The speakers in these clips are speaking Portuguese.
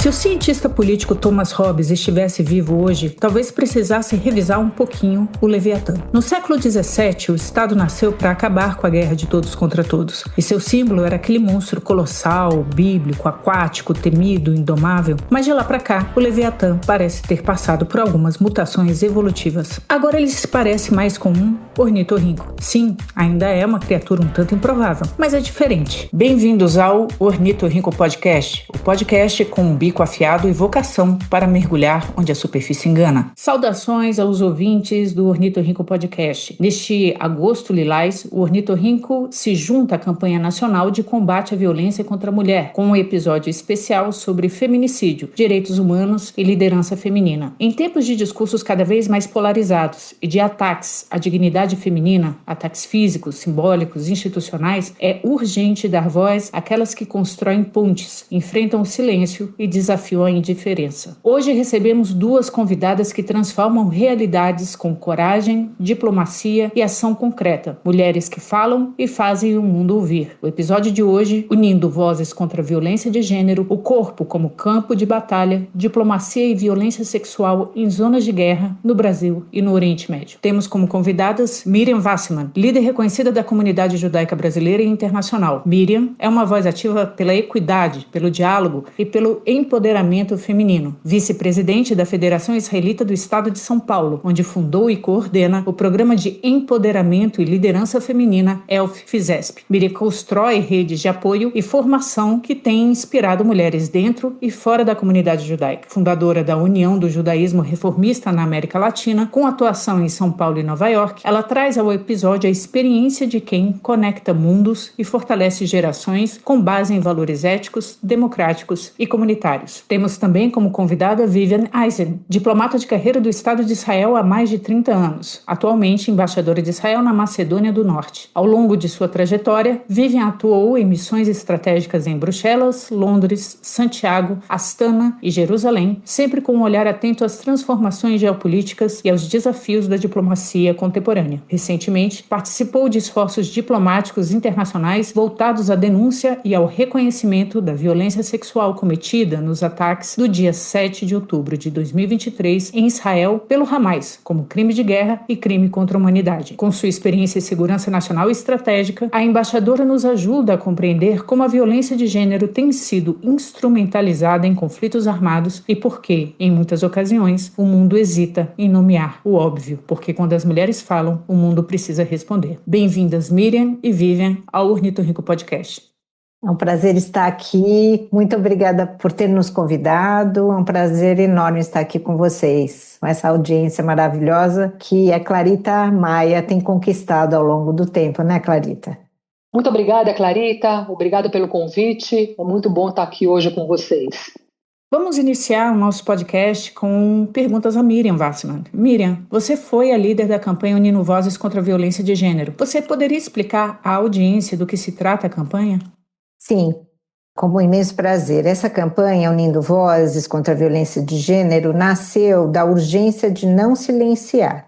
Se o cientista político Thomas Hobbes estivesse vivo hoje, talvez precisasse revisar um pouquinho o Leviatã. No século XVII, o Estado nasceu para acabar com a guerra de todos contra todos, e seu símbolo era aquele monstro colossal, bíblico, aquático, temido, indomável. Mas de lá para cá, o Leviatã parece ter passado por algumas mutações evolutivas. Agora ele se parece mais com um ornitorrinco. Sim, ainda é uma criatura um tanto improvável, mas é diferente. Bem-vindos ao Ornitorrinco Podcast, o podcast com um bico afiado e vocação para mergulhar onde a superfície engana. Saudações aos ouvintes do Ornitorrinco Podcast. Neste agosto lilás, o Ornitorrinco se junta à campanha nacional de combate à violência contra a mulher, com um episódio especial sobre feminicídio, direitos humanos e liderança feminina. Em tempos de discursos cada vez mais polarizados e de ataques à dignidade feminina, ataques físicos, simbólicos, institucionais, é urgente dar voz àquelas que constroem pontes, enfrentam o silêncio e desafiam a indiferença. Hoje recebemos duas convidadas que transformam realidades com coragem, diplomacia e ação concreta. Mulheres que falam e fazem o mundo ouvir. O episódio de hoje, unindo vozes contra a violência de gênero, o corpo como campo de batalha, diplomacia e violência sexual em zonas de guerra no Brasil e no Oriente Médio. Temos como convidadas Miriam Wasserman, líder reconhecida da comunidade judaica brasileira e internacional. Miriam é uma voz ativa pela equidade, pelo diálogo e pelo empoderamento feminino. Vice-presidente da Federação Israelita do Estado de São Paulo, onde fundou e coordena o programa de empoderamento e liderança feminina ELF-FISESP. Miriam constrói redes de apoio e formação que têm inspirado mulheres dentro e fora da comunidade judaica. Fundadora da União do Judaísmo Reformista na América Latina, com atuação em São Paulo e Nova York, ela traz ao episódio a experiência de quem conecta mundos e fortalece gerações com base em valores éticos, democráticos e comunitários. Temos também como convidada Vivian Eisen, diplomata de carreira do Estado de Israel há mais de 30 anos, atualmente embaixadora de Israel na Macedônia do Norte. Ao longo de sua trajetória, Vivian atuou em missões estratégicas em Bruxelas, Londres, Santiago, Astana e Jerusalém, sempre com um olhar atento às transformações geopolíticas e aos desafios da diplomacia contemporânea. Recentemente, participou de esforços diplomáticos internacionais voltados à denúncia e ao reconhecimento da violência sexual cometida nos ataques do dia 7 de outubro de 2023 em Israel pelo Hamas, como crime de guerra e crime contra a humanidade. Com sua experiência em segurança nacional e estratégica, a embaixadora nos ajuda a compreender como a violência de gênero tem sido instrumentalizada em conflitos armados e por que, em muitas ocasiões, o mundo hesita em nomear o óbvio, porque quando as mulheres falam, o mundo precisa responder. Bem-vindas, Miriam e Vivian, ao Ornitorrinco Podcast. É um prazer estar aqui. Muito obrigada por ter nos convidado. É um prazer enorme estar aqui com vocês, com essa audiência maravilhosa que a Clarita Maia tem conquistado ao longo do tempo, né, Clarita? Muito obrigada, Clarita. Obrigada pelo convite. É muito bom estar aqui hoje com vocês. Vamos iniciar o nosso podcast com perguntas a Miriam Wasserman. Miriam, você foi a líder da campanha Unindo Vozes contra a Violência de Gênero. Você poderia explicar à audiência do que se trata a campanha? Sim, com um imenso prazer. Essa campanha, Unindo Vozes contra a Violência de Gênero, nasceu da urgência de não silenciar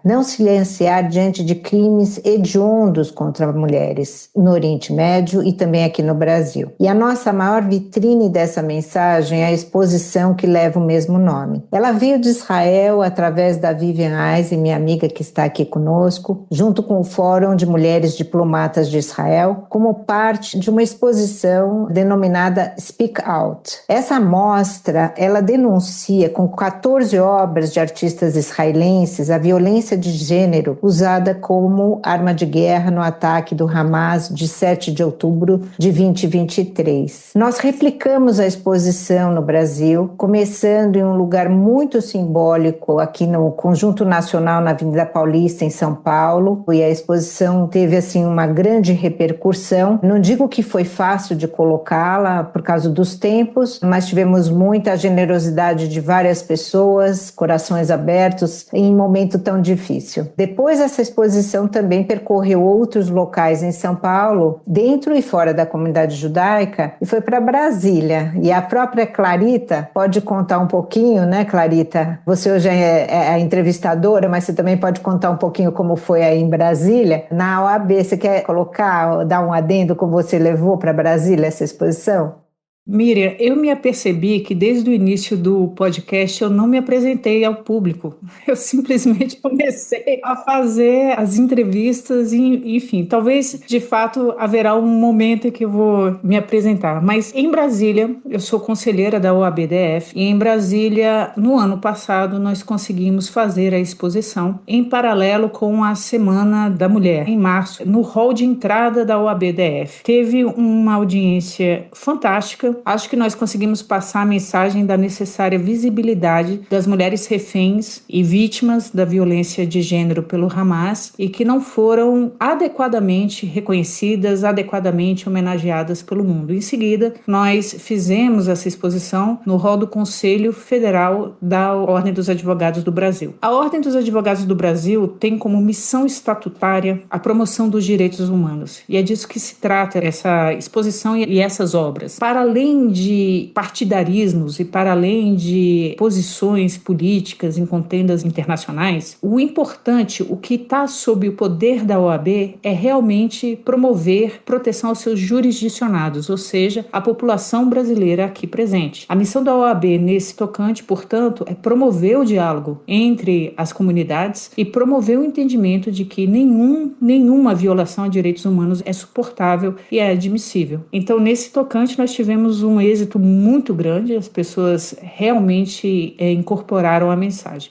diante de crimes hediondos contra mulheres no Oriente Médio e também aqui no Brasil. E a nossa maior vitrine dessa mensagem é a exposição que leva o mesmo nome. Ela veio de Israel através da Vivian Eisen, minha amiga que está aqui conosco, junto com o Fórum de Mulheres Diplomatas de Israel, como parte de uma exposição denominada Speak Out. Essa mostra, ela denuncia com 14 obras de artistas israelenses a violência de gênero usada como arma de guerra no ataque do Hamas de 7 de outubro de 2023. Nós replicamos a exposição no Brasil, começando em um lugar muito simbólico aqui no Conjunto Nacional na Avenida Paulista, em São Paulo, e a exposição teve assim uma grande repercussão. Não digo que foi fácil de colocá-la, por causa dos tempos, mas tivemos muita generosidade de várias pessoas, corações abertos em um momento tão difícil. Depois essa exposição também percorreu outros locais em São Paulo, dentro e fora da comunidade judaica, e foi para Brasília. E a própria Clarita pode contar um pouquinho, né, Clarita? Você hoje é a entrevistadora, mas você também pode contar um pouquinho como foi aí em Brasília. Na OAB, você quer colocar, dar um adendo como você levou para Brasília essa exposição? Miriam, eu me apercebi que desde o início do podcast eu não me apresentei ao público. Eu simplesmente comecei a fazer as entrevistas e, enfim, talvez de fato haverá um momento em que eu vou me apresentar. Mas em Brasília, eu sou conselheira da OABDF e em Brasília, no ano passado, nós conseguimos fazer a exposição em paralelo com a Semana da Mulher, em março, no hall de entrada da OABDF. Teve uma audiência fantástica. Acho que nós conseguimos passar a mensagem da necessária visibilidade das mulheres reféns e vítimas da violência de gênero pelo Hamas e que não foram adequadamente reconhecidas, adequadamente homenageadas pelo mundo. Em seguida, nós fizemos essa exposição no hall do Conselho Federal da Ordem dos Advogados do Brasil. A Ordem dos Advogados do Brasil tem como missão estatutária a promoção dos direitos humanos e é disso que se trata essa exposição e essas obras. Para além de partidarismos e para além de posições políticas em contendas internacionais, o importante, o que está sob o poder da OAB é realmente promover proteção aos seus jurisdicionados, ou seja, a população brasileira aqui presente. A missão da OAB nesse tocante, portanto, é promover o diálogo entre as comunidades e promover o entendimento de que nenhuma violação a direitos humanos é suportável e é admissível. Então, nesse tocante, nós tivemos um êxito muito grande, as pessoas realmente incorporaram a mensagem.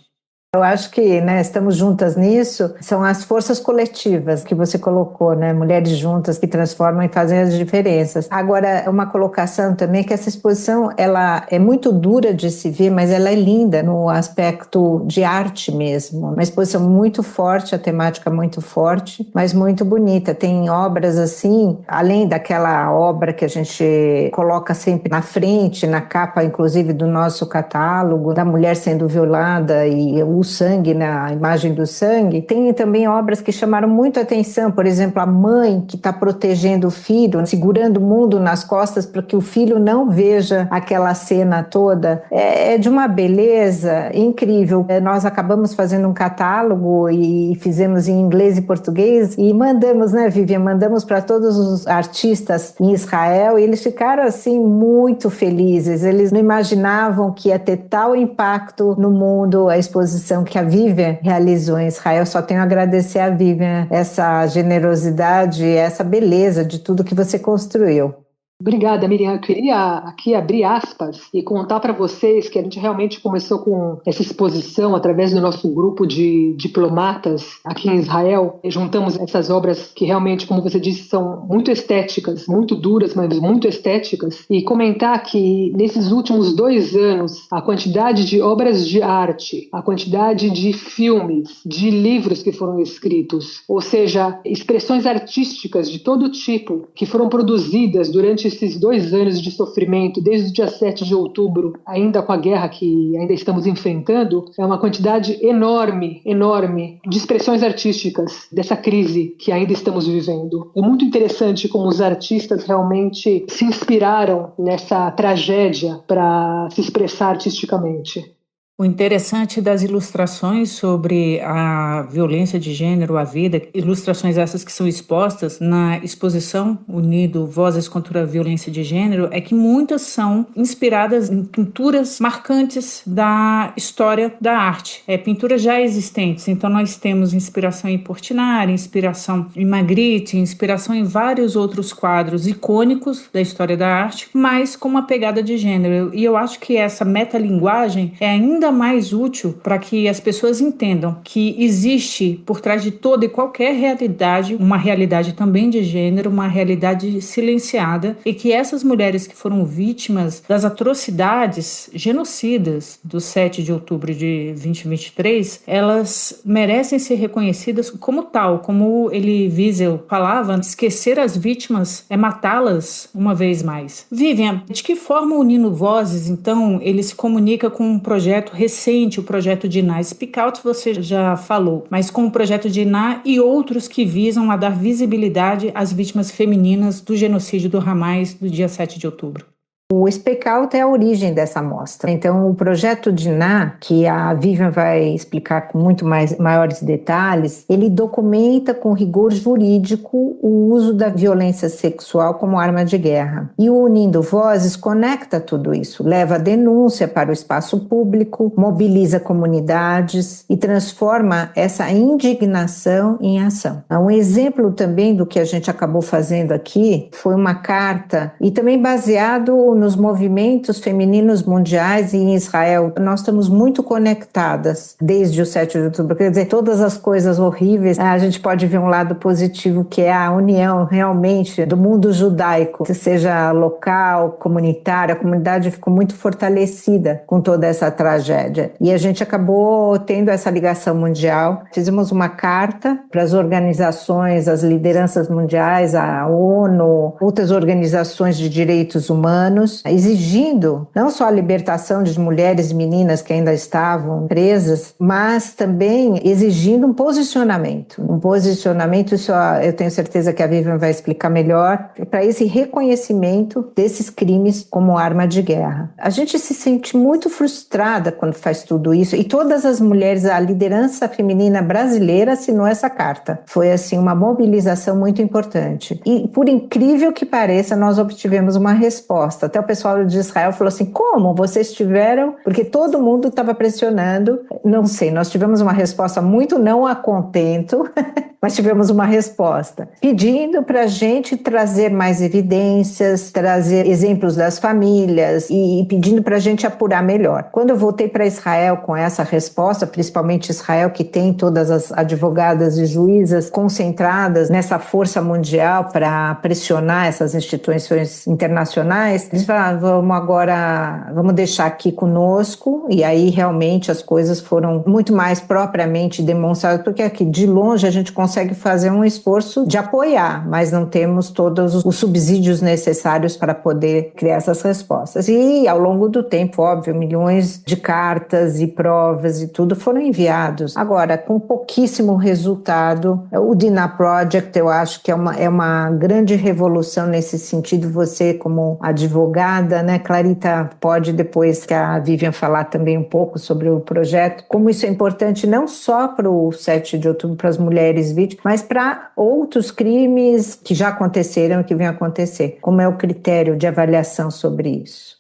Eu acho que, estamos juntas nisso, são as forças coletivas que você colocou, mulheres juntas que transformam e fazem as diferenças. Agora, uma colocação também que essa exposição, ela é muito dura de se ver, mas ela é linda no aspecto de arte mesmo. Uma exposição muito forte, a temática muito forte, mas muito bonita. Tem obras assim, além daquela obra que a gente coloca sempre na frente, na capa, inclusive, do nosso catálogo, da mulher sendo violada e o sangue, a imagem do sangue. Tem também obras que chamaram muito a atenção, por exemplo, a mãe que está protegendo o filho, segurando o mundo nas costas para que o filho não veja aquela cena toda. É de uma beleza incrível. Nós acabamos fazendo um catálogo e fizemos em inglês e português e mandamos, Vivian, mandamos para todos os artistas em Israel e eles ficaram assim muito felizes. Eles não imaginavam que ia ter tal impacto no mundo a exposição que a Vivian realizou em Israel. Só tenho a agradecer a Vivian essa generosidade, essa beleza de tudo que você construiu. Obrigada, Miriam. Eu queria aqui abrir aspas e contar para vocês que a gente realmente começou com essa exposição através do nosso grupo de diplomatas aqui em Israel. Juntamos essas obras que realmente, como você disse, são muito estéticas, muito duras, mas muito estéticas. E comentar que nesses últimos 2 anos, a quantidade de obras de arte, a quantidade de filmes, de livros que foram escritos, ou seja, expressões artísticas de todo tipo que foram produzidas durante esses 2 anos de sofrimento, desde o dia 7 de outubro, ainda com a guerra que ainda estamos enfrentando, é uma quantidade enorme de expressões artísticas dessa crise que ainda estamos vivendo. É muito interessante como os artistas realmente se inspiraram nessa tragédia para se expressar artisticamente. O interessante das ilustrações sobre a violência de gênero, a vida, ilustrações essas que são expostas na exposição Unindo Vozes contra a Violência de Gênero, é que muitas são inspiradas em pinturas marcantes da história da arte, pinturas já existentes. Então nós temos inspiração em Portinari, inspiração em Magritte, inspiração em vários outros quadros icônicos da história da arte, mas com uma pegada de gênero. E eu acho que essa metalinguagem é ainda mais útil para que as pessoas entendam que existe por trás de toda e qualquer realidade, uma realidade também de gênero, uma realidade silenciada, e que essas mulheres que foram vítimas das atrocidades genocidas do 7 de outubro de 2023, elas merecem ser reconhecidas como tal, como Elie Wiesel falava, esquecer as vítimas é matá-las uma vez mais. Vivian, de que forma o Unindo Vozes, então, ele se comunica com um projeto recente, o projeto de Iná Speak Out, você já falou, mas com o projeto de Iná e outros que visam a dar visibilidade às vítimas femininas do genocídio do Hamas do dia 7 de outubro. O Speak Out é a origem dessa mostra. Então, o projeto Dinah, que a Vivian vai explicar com maiores detalhes, ele documenta com rigor jurídico o uso da violência sexual como arma de guerra. E o Unindo Vozes conecta tudo isso, leva a denúncia para o espaço público, mobiliza comunidades e transforma essa indignação em ação. Um exemplo também do que a gente acabou fazendo aqui foi uma carta, e também baseado nos movimentos femininos mundiais e em Israel. Nós estamos muito conectadas desde o 7 de outubro. Quer dizer, todas as coisas horríveis, a gente pode ver um lado positivo, que é a união realmente do mundo judaico, seja local, comunitária. A comunidade ficou muito fortalecida com toda essa tragédia. E a gente acabou tendo essa ligação mundial. Fizemos uma carta para as organizações, as lideranças mundiais, a ONU, outras organizações de direitos humanos, exigindo não só a libertação de mulheres e meninas que ainda estavam presas, mas também exigindo um posicionamento. Um posicionamento, isso eu tenho certeza que a Vivian vai explicar melhor, para esse reconhecimento desses crimes como arma de guerra. A gente se sente muito frustrada quando faz tudo isso, e todas as mulheres, a liderança feminina brasileira assinou essa carta. Foi, assim, uma mobilização muito importante. E, por incrível que pareça, nós obtivemos uma resposta. Até o pessoal de Israel falou assim: como vocês tiveram? Porque todo mundo estava pressionando. Não sei, nós tivemos uma resposta muito não a contento, mas tivemos uma resposta pedindo para a gente trazer mais evidências, trazer exemplos das famílias e pedindo para a gente apurar melhor. Quando eu voltei para Israel com essa resposta, principalmente Israel, que tem todas as advogadas e juízas concentradas nessa força mundial para pressionar essas instituições internacionais, eles falaram: vamos deixar aqui conosco. E aí realmente as coisas foram muito mais propriamente demonstradas, porque aqui de longe a gente consegue fazer um esforço de apoiar, mas não temos todos os subsídios necessários para poder criar essas respostas. E ao longo do tempo, óbvio, milhões de cartas e provas e tudo foram enviados. Agora, com pouquíssimo resultado. O Dinah Project, eu acho que é uma grande revolução nesse sentido. Você, como advogada, né, Clarita, pode depois que a Vivian falar também um pouco sobre o projeto, como isso é importante não só para o 7 de outubro, para as mulheres vítimas, mas para outros crimes que já aconteceram e que vêm acontecer. Como é o critério de avaliação sobre isso?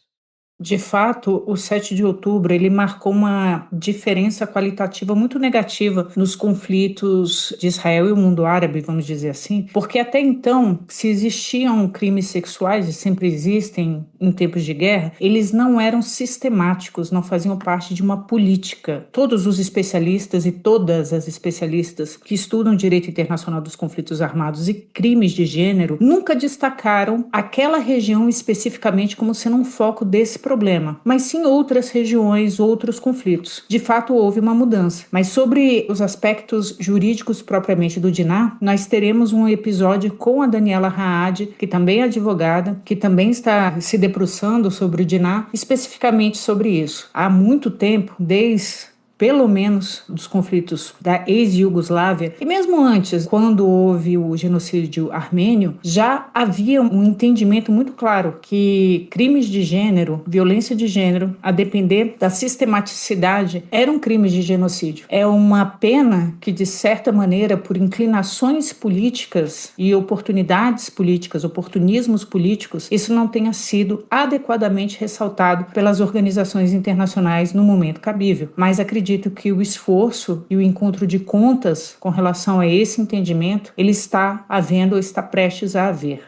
De fato, o 7 de outubro ele marcou uma diferença qualitativa muito negativa nos conflitos de Israel e o mundo árabe, vamos dizer assim, porque até então, se existiam crimes sexuais, e sempre existem em tempos de guerra, eles não eram sistemáticos, não faziam parte de uma política. Todos os especialistas e todas as especialistas que estudam direito internacional dos conflitos armados e crimes de gênero nunca destacaram aquela região especificamente como sendo um foco desse problema, mas sim outras regiões, outros conflitos. De fato, houve uma mudança. Mas sobre os aspectos jurídicos propriamente do Dinah, nós teremos um episódio com a Daniela Raad, que também é advogada, que também está se debruçando sobre o Dinah, especificamente sobre isso. Há muito tempo, desde pelo menos dos conflitos da ex-Iugoslávia, e mesmo antes, quando houve o genocídio armênio, já havia um entendimento muito claro que crimes de gênero, violência de gênero, a depender da sistematicidade, eram crimes de genocídio. É uma pena que, de certa maneira, por inclinações políticas e oportunidades políticas, oportunismos políticos, isso não tenha sido adequadamente ressaltado pelas organizações internacionais no momento cabível. Mas acredito que o esforço e o encontro de contas com relação a esse entendimento, ele está havendo ou está prestes a haver.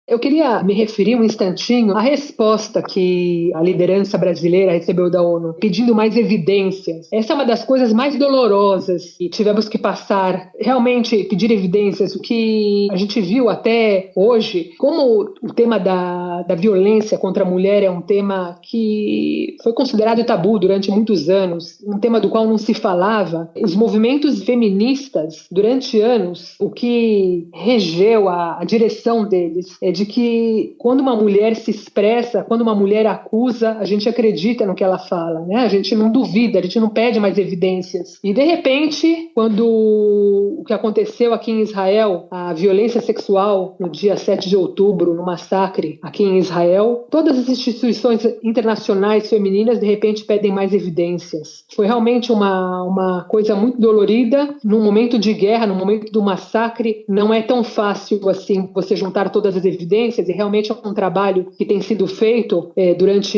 Eu queria me referir um instantinho à resposta que a liderança brasileira recebeu da ONU, pedindo mais evidências. Essa é uma das coisas mais dolorosas que tivemos que passar, realmente pedir evidências. O que a gente viu até hoje, como o tema da violência contra a mulher é um tema que foi considerado tabu durante muitos anos, um tema do qual não se falava. Os movimentos feministas, durante anos, o que regeu a direção deles de que quando uma mulher se expressa, quando uma mulher acusa, a gente acredita no que ela fala, né? A gente não duvida, a gente não pede mais evidências. E de repente, quando o que aconteceu aqui em Israel, a violência sexual no dia 7 de outubro, no massacre aqui em Israel, todas as instituições internacionais femininas de repente pedem mais evidências. Foi realmente uma coisa muito dolorida. Num momento de guerra, no momento do massacre, não é tão fácil assim você juntar todas as evidências, e realmente é um trabalho que tem sido feito durante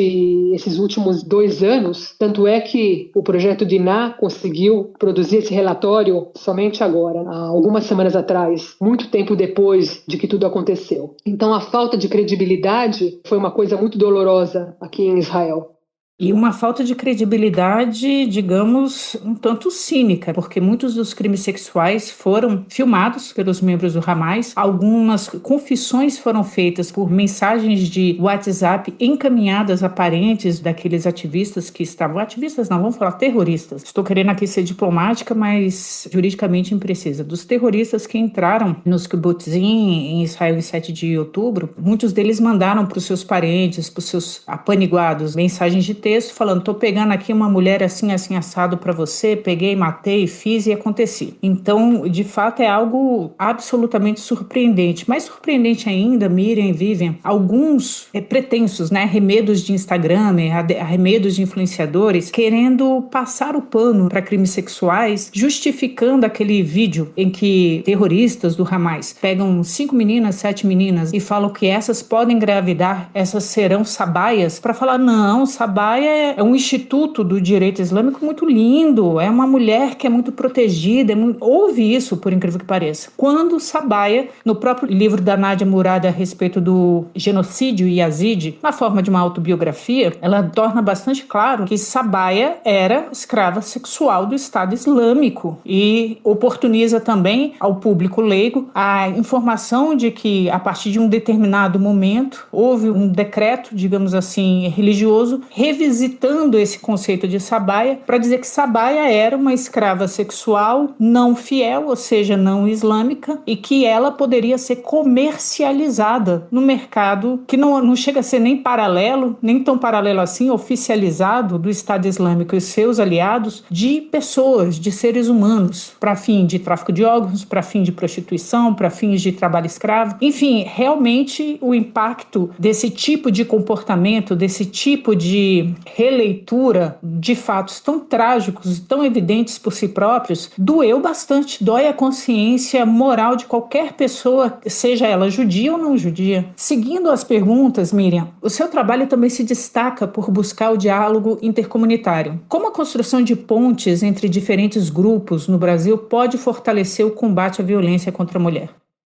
esses últimos 2 anos. Tanto é que o projeto Diná conseguiu produzir esse relatório somente agora, há algumas semanas atrás, muito tempo depois de que tudo aconteceu. Então a falta de credibilidade foi uma coisa muito dolorosa aqui em Israel. E uma falta de credibilidade, digamos, um tanto cínica, porque muitos dos crimes sexuais foram filmados pelos membros do Hamas, algumas confissões foram feitas por mensagens de WhatsApp encaminhadas a parentes daqueles ativistas que estavam... Ativistas não, vamos falar terroristas. Estou querendo aqui ser diplomática, mas juridicamente imprecisa. Dos terroristas que entraram nos kibbutzim em Israel em 7 de outubro, muitos deles mandaram para os seus parentes, para os seus apaniguados, mensagens de texto falando: tô pegando aqui uma mulher assim, assim, assado para você, peguei, matei, fiz e aconteci. Então, de fato, é algo absolutamente surpreendente. Mais surpreendente ainda, Miriam e Vivian, alguns pretensos, né, arremedos de Instagram, arremedos de influenciadores, querendo passar o pano para crimes sexuais, justificando aquele vídeo em que terroristas do Hamas pegam 5 meninas, 7 meninas e falam que essas podem engravidar, essas serão sabaias, para falar: não, sabaia é um instituto do direito islâmico muito lindo, é uma mulher que é muito protegida, houve isso, por incrível que pareça. Quando Sabaia, no próprio livro da Nadia Murad a respeito do genocídio Yazidi, na forma de uma autobiografia, ela torna bastante claro que Sabaia era escrava sexual do Estado Islâmico e oportuniza também ao público leigo a informação de que, a partir de um determinado momento, houve um decreto, digamos assim, religioso, revisitando esse conceito de Sabaia para dizer que Sabaia era uma escrava sexual não fiel, ou seja, não islâmica, e que ela poderia ser comercializada no mercado que não chega a ser nem paralelo, nem tão paralelo assim, oficializado do Estado Islâmico e seus aliados, de pessoas, de seres humanos, para fim de tráfico de órgãos, para fim de prostituição, para fins de trabalho escravo. Enfim, realmente o impacto desse tipo de comportamento, desse tipo de releitura de fatos tão trágicos e tão evidentes por si próprios, doeu bastante, dói a consciência moral de qualquer pessoa, seja ela judia ou não judia. Seguindo as perguntas, Miriam, o seu trabalho também se destaca por buscar o diálogo intercomunitário. Como a construção de pontes entre diferentes grupos no Brasil pode fortalecer o combate à violência contra a mulher?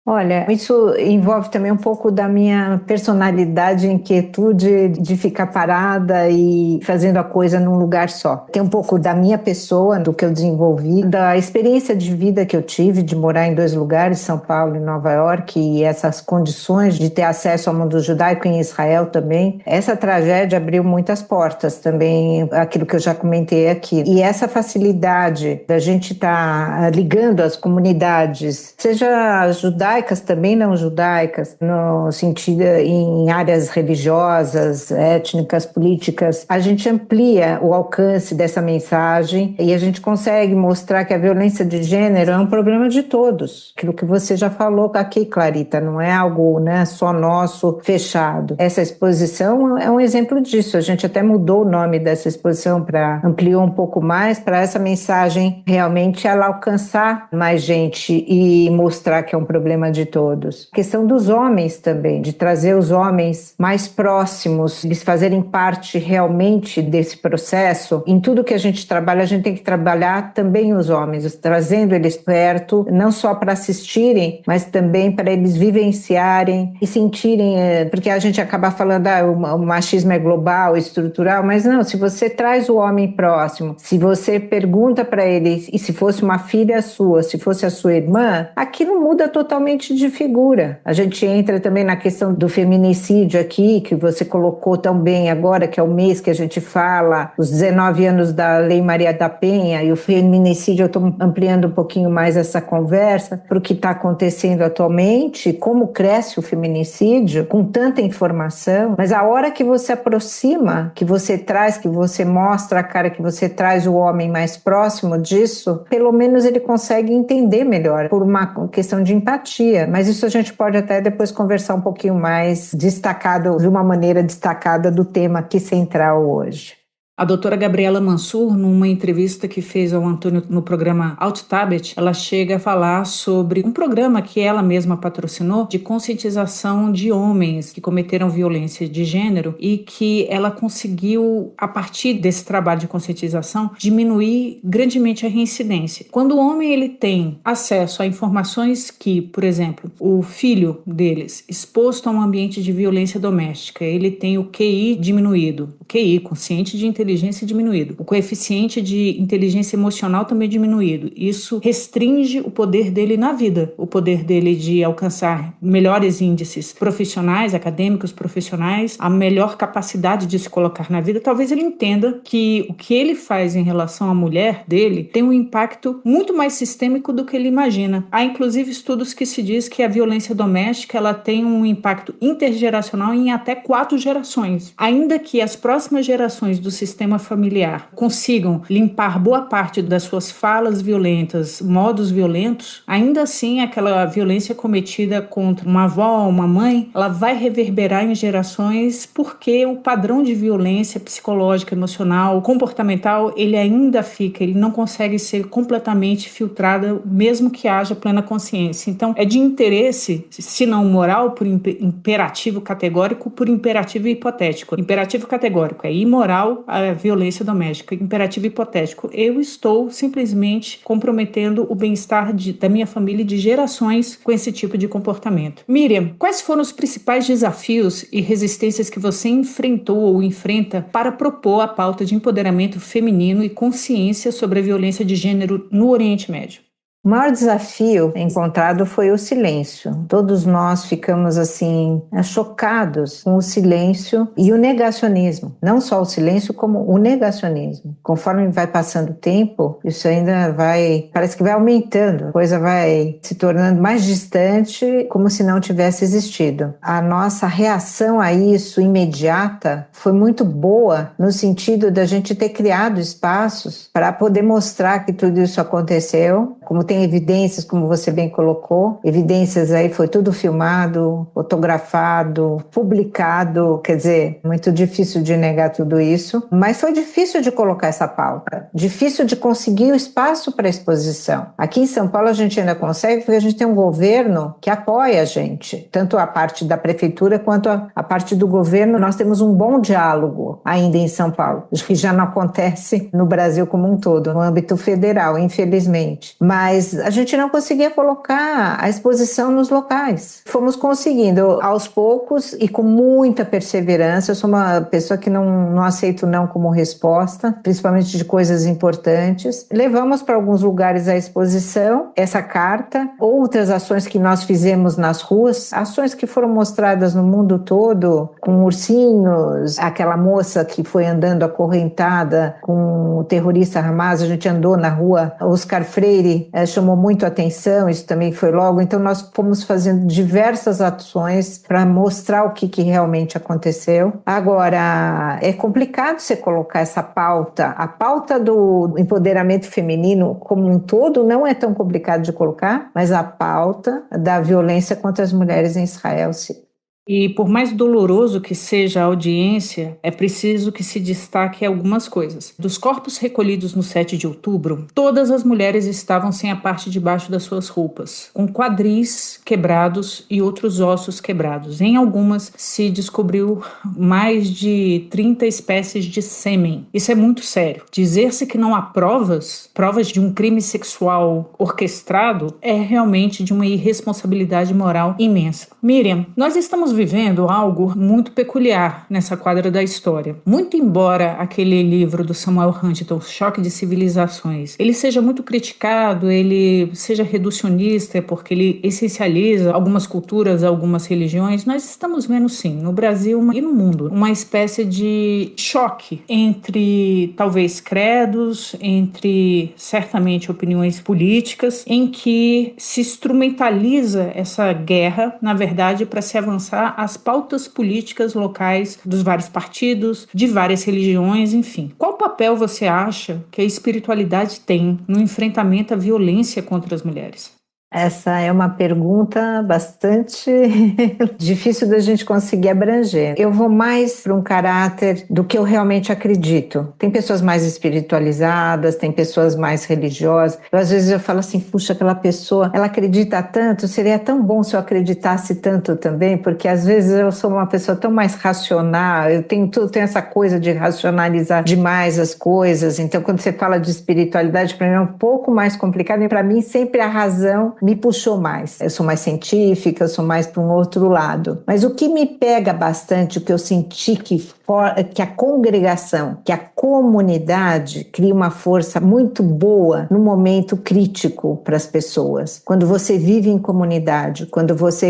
Olha, isso envolve também um pouco da minha personalidade, inquietude de ficar parada e fazendo a coisa num lugar só. Tem um pouco da minha pessoa, do que eu desenvolvi, da experiência de vida que eu tive de morar em 2 lugares, São Paulo e Nova York, e essas condições de ter acesso ao mundo judaico em Israel também. Essa tragédia abriu muitas portas também, aquilo que eu já comentei aqui. E essa facilidade da gente estar ligando as comunidades, seja judaicas, também não judaicas, no sentido em áreas religiosas, étnicas, políticas, a gente amplia o alcance dessa mensagem e a gente consegue mostrar que a violência de gênero é um problema de todos. Aquilo que você já falou aqui, Clarita, não é algo, né, só nosso, fechado. Essa exposição é um exemplo disso. A gente até mudou o nome dessa exposição para ampliar um pouco mais, para essa mensagem realmente ela alcançar mais gente e mostrar que é um problema de todos. A questão dos homens também, de trazer os homens mais próximos, eles fazerem parte realmente desse processo. Em tudo que a gente trabalha, a gente tem que trabalhar também os homens, trazendo eles perto, não só para assistirem, mas também para eles vivenciarem e sentirem, porque a gente acaba falando o machismo é global, estrutural, mas não, se você traz o homem próximo, se você pergunta para ele, e se fosse uma filha sua, se fosse a sua irmã, aquilo muda totalmente somente de figura. A gente entra também na questão do feminicídio aqui, que você colocou tão bem agora, que é o mês que a gente fala, os 19 anos da Lei Maria da Penha, e o feminicídio, eu estou ampliando um pouquinho mais essa conversa para o que está acontecendo atualmente, como cresce o feminicídio, com tanta informação, mas a hora que você aproxima, que você traz, que você mostra a cara, que você traz o homem mais próximo disso, pelo menos ele consegue entender melhor, por uma questão de empatia, mas isso a gente pode até depois conversar um pouquinho mais destacado, de uma maneira destacada do tema aqui central hoje. A doutora Gabriela Mansur, numa entrevista que fez ao Antônio no programa Alt-Tabet, ela chega a falar sobre um programa que ela mesma patrocinou de conscientização de homens que cometeram violência de gênero e que ela conseguiu, a partir desse trabalho de conscientização, diminuir grandemente a reincidência. Quando o homem ele tem acesso a informações que, por exemplo, o filho deles, exposto a um ambiente de violência doméstica, ele tem o QI diminuído, o QI, consciente de inteligência diminuído, o coeficiente de inteligência emocional também diminuído. Isso restringe o poder dele na vida, o poder dele de alcançar melhores índices profissionais, acadêmicos, profissionais, a melhor capacidade de se colocar na vida. Talvez ele entenda que o que ele faz em relação à mulher dele tem um impacto muito mais sistêmico do que ele imagina. Há inclusive estudos que se diz que a violência doméstica ela tem um impacto intergeracional em até 4 gerações. Ainda que as próximas gerações do sistema familiar consigam limpar boa parte das suas falas violentas, modos violentos, ainda assim aquela violência cometida contra uma avó, uma mãe, ela vai reverberar em gerações porque o padrão de violência psicológica, emocional, comportamental, ele ainda fica, ele não consegue ser completamente filtrado, mesmo que haja plena consciência. Então, é de interesse, se não moral, por imperativo categórico, por imperativo hipotético. Imperativo categórico é imoral a violência doméstica. Imperativo hipotético, eu estou simplesmente comprometendo o bem-estar da minha família e de gerações com esse tipo de comportamento. Miriam, quais foram os principais desafios e resistências que você enfrentou ou enfrenta para propor a pauta de empoderamento feminino e consciência sobre a violência de gênero no Oriente Médio? O maior desafio encontrado foi o silêncio. Todos nós ficamos assim chocados com o silêncio e o negacionismo. Não só o silêncio, como o negacionismo. Conforme vai passando o tempo, isso ainda parece que vai aumentando. A coisa vai se tornando mais distante, como se não tivesse existido. A nossa reação a isso imediata foi muito boa, no sentido da gente ter criado espaços para poder mostrar que tudo isso aconteceu, como tem evidências, como você bem colocou, evidências aí, foi tudo filmado, fotografado, publicado, quer dizer, muito difícil de negar tudo isso, mas foi difícil de colocar essa pauta, difícil de conseguir o espaço para exposição. Aqui em São Paulo a gente ainda consegue, porque a gente tem um governo que apoia a gente, tanto a parte da prefeitura quanto a parte do governo, nós temos um bom diálogo ainda em São Paulo, que já não acontece no Brasil como um todo, no âmbito federal, infelizmente. Mas a gente não conseguia colocar a exposição nos locais. Fomos conseguindo aos poucos e com muita perseverança. Eu sou uma pessoa que não aceito não como resposta, principalmente de coisas importantes. Levamos para alguns lugares a exposição, essa carta, outras ações que nós fizemos nas ruas, ações que foram mostradas no mundo todo, com ursinhos, aquela moça que foi andando acorrentada com o terrorista Hamas, a gente andou na rua, Oscar Freire chamou muito a atenção, isso também foi logo, então nós fomos fazendo diversas ações para mostrar o que realmente aconteceu. Agora, é complicado você colocar essa pauta, a pauta do empoderamento feminino como um todo não é tão complicado de colocar, mas a pauta da violência contra as mulheres em Israel, sim. E por mais doloroso que seja a audiência, é preciso que se destaque algumas coisas. Dos corpos recolhidos no 7 de outubro, todas as mulheres estavam sem a parte de baixo das suas roupas, com quadris quebrados e outros ossos quebrados. Em algumas se descobriu mais de 30 espécies de sêmen. Isso é muito sério. Dizer-se que não há provas de um crime sexual orquestrado, é realmente de uma irresponsabilidade moral imensa. Miriam, nós estamos vivendo algo muito peculiar nessa quadra da história. Muito embora aquele livro do Samuel Huntington, Choque de Civilizações, ele seja muito criticado, ele seja reducionista, porque ele essencializa algumas culturas, algumas religiões, nós estamos vendo sim, no Brasil e no mundo, uma espécie de choque entre talvez credos, entre certamente opiniões políticas, em que se instrumentaliza essa guerra, na verdade, para se avançar as pautas políticas locais dos vários partidos, de várias religiões, enfim. Qual papel você acha que a espiritualidade tem no enfrentamento à violência contra as mulheres? Essa é uma pergunta bastante difícil da gente conseguir abranger. Eu vou mais para um caráter do que eu realmente acredito. Tem pessoas mais espiritualizadas, tem pessoas mais religiosas. Às vezes eu falo assim, puxa, aquela pessoa, ela acredita tanto, seria tão bom se eu acreditasse tanto também, porque às vezes eu sou uma pessoa tão mais racional, eu tenho essa coisa de racionalizar demais as coisas. Então, quando você fala de espiritualidade, para mim é um pouco mais complicado, e para mim sempre a razão me puxou mais. Eu sou mais científica, eu sou mais para um outro lado. Mas o que me pega bastante, o que eu senti que a congregação, que a comunidade cria uma força muito boa no momento crítico para as pessoas. Quando você vive em comunidade,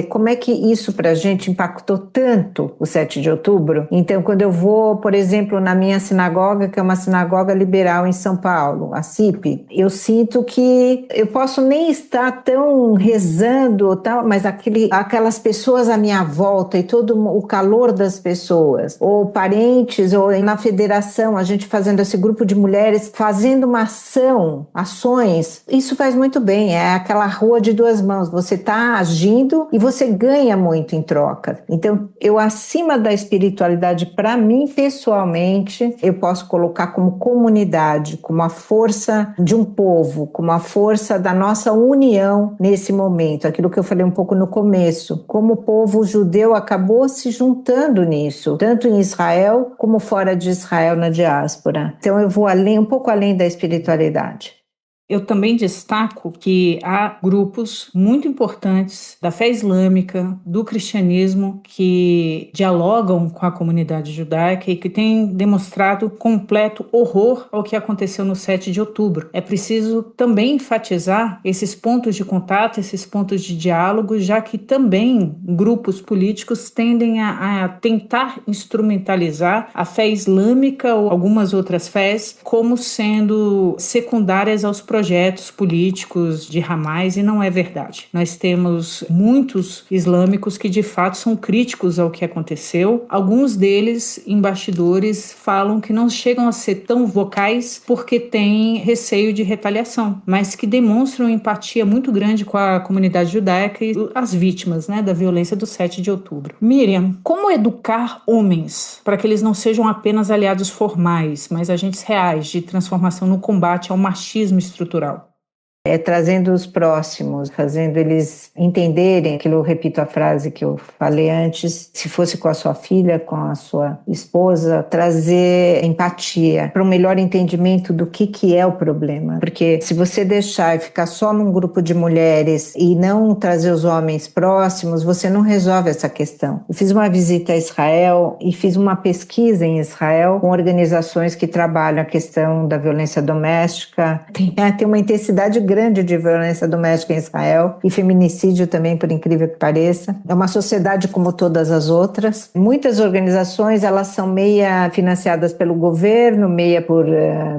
como é que isso para a gente impactou tanto o 7 de outubro? Então, quando eu vou, por exemplo, na minha sinagoga, que é uma sinagoga liberal em São Paulo, a CIP, eu sinto que eu posso nem estar tão rezando, tal, mas aquelas pessoas à minha volta e todo o calor das pessoas, ou parentes, ou na federação, a gente fazendo esse grupo de mulheres, fazendo uma ações, isso faz muito bem, é aquela rua de duas mãos, você está agindo e você ganha muito em troca. Então, eu acima da espiritualidade, para mim, pessoalmente, eu posso colocar como comunidade, como a força de um povo, como a força da nossa união nesse momento, aquilo que eu falei um pouco no começo, como o povo judeu acabou se juntando nisso, tanto em Israel como fora de Israel na diáspora. Então eu vou um pouco além da espiritualidade. Eu também destaco que há grupos muito importantes da fé islâmica, do cristianismo, que dialogam com a comunidade judaica e que têm demonstrado completo horror ao que aconteceu no 7 de outubro. É preciso também enfatizar esses pontos de contato, esses pontos de diálogo, já que também grupos políticos tendem a tentar instrumentalizar a fé islâmica ou algumas outras fés como sendo secundárias aos projetos políticos de Hamas, e não é verdade. Nós temos muitos islâmicos que de fato são críticos ao que aconteceu. Alguns deles, em bastidores, falam que não chegam a ser tão vocais porque têm receio de retaliação, mas que demonstram empatia muito grande com a comunidade judaica e as vítimas, da violência do 7 de outubro. Miriam, como educar homens para que eles não sejam apenas aliados formais, mas agentes reais de transformação no combate ao machismo estrutural? Trazendo os próximos, fazendo eles entenderem, aquilo eu repito a frase que eu falei antes, se fosse com a sua filha, com a sua esposa, trazer empatia para um melhor entendimento do que é o problema. Porque se você deixar e ficar só num grupo de mulheres e não trazer os homens próximos, você não resolve essa questão. Eu fiz uma visita a Israel e fiz uma pesquisa em Israel com organizações que trabalham a questão da violência doméstica. Tem uma intensidade grande de violência doméstica em Israel e feminicídio também, por incrível que pareça. É uma sociedade como todas as outras. Muitas organizações, elas são meia financiadas pelo governo, meia por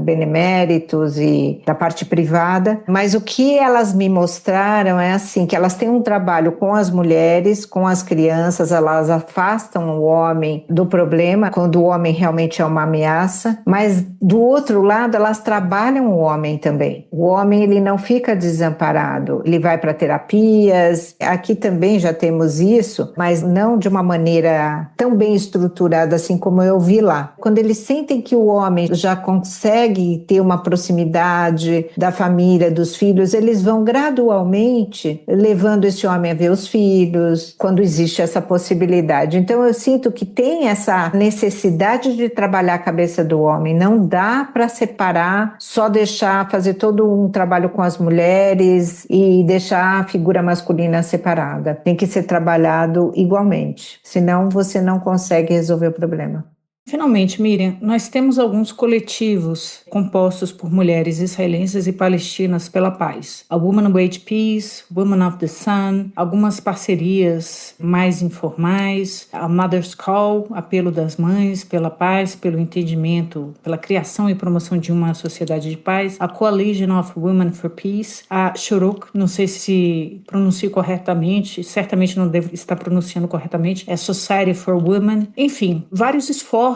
beneméritos e da parte privada, mas o que elas me mostraram é assim, que elas têm um trabalho com as mulheres, com as crianças, elas afastam o homem do problema, quando o homem realmente é uma ameaça, mas do outro lado, elas trabalham o homem também. O homem, ele não fica desamparado, ele vai para terapias, aqui também já temos isso, mas não de uma maneira tão bem estruturada assim como eu vi lá. Quando eles sentem que o homem já consegue ter uma proximidade da família, dos filhos, eles vão gradualmente levando esse homem a ver os filhos, quando existe essa possibilidade. Então eu sinto que tem essa necessidade de trabalhar a cabeça do homem, não dá para separar, só deixar fazer todo um trabalho com as as mulheres e deixar a figura masculina separada. Tem que ser trabalhado igualmente, senão você não consegue resolver o problema. Finalmente, Miriam, nós temos alguns coletivos compostos por mulheres israelenses e palestinas pela paz. A Women Wage Peace, Women of the Sun, algumas parcerias mais informais, a Mother's Call, Apelo das Mães pela Paz, pelo entendimento, pela criação e promoção de uma sociedade de paz, a Coalition of Women for Peace, a Shuruk, não sei se pronuncio corretamente, certamente não devo estar pronunciando corretamente, é Society for Women, enfim, vários esforços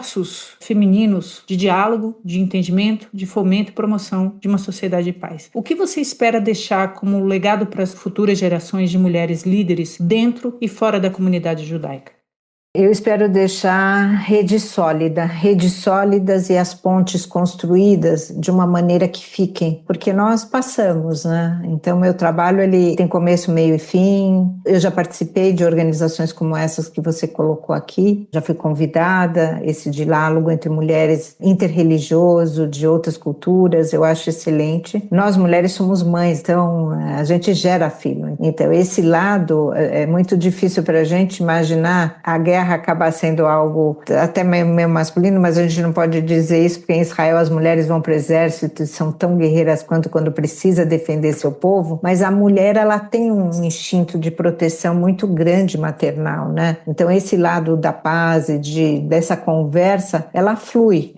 femininos de diálogo, de entendimento, de fomento e promoção de uma sociedade de paz. O que você espera deixar como legado para as futuras gerações de mulheres líderes dentro e fora da comunidade judaica? Eu espero deixar redes sólidas e as pontes construídas de uma maneira que fiquem, porque nós passamos, né? Então, meu trabalho ele tem começo, meio e fim. Eu já participei de organizações como essas que você colocou aqui, já fui convidada, esse diálogo entre mulheres interreligioso, de outras culturas, eu acho excelente. Nós, mulheres, somos mães, então a gente gera filho. Então, esse lado é muito difícil para a gente imaginar a guerra acabar sendo algo até meio masculino, mas a gente não pode dizer isso porque em Israel as mulheres vão para o exército e são tão guerreiras quanto quando precisa defender seu povo, mas a mulher ela tem um instinto de proteção muito grande maternal, né? Então esse lado da paz e dessa conversa, ela flui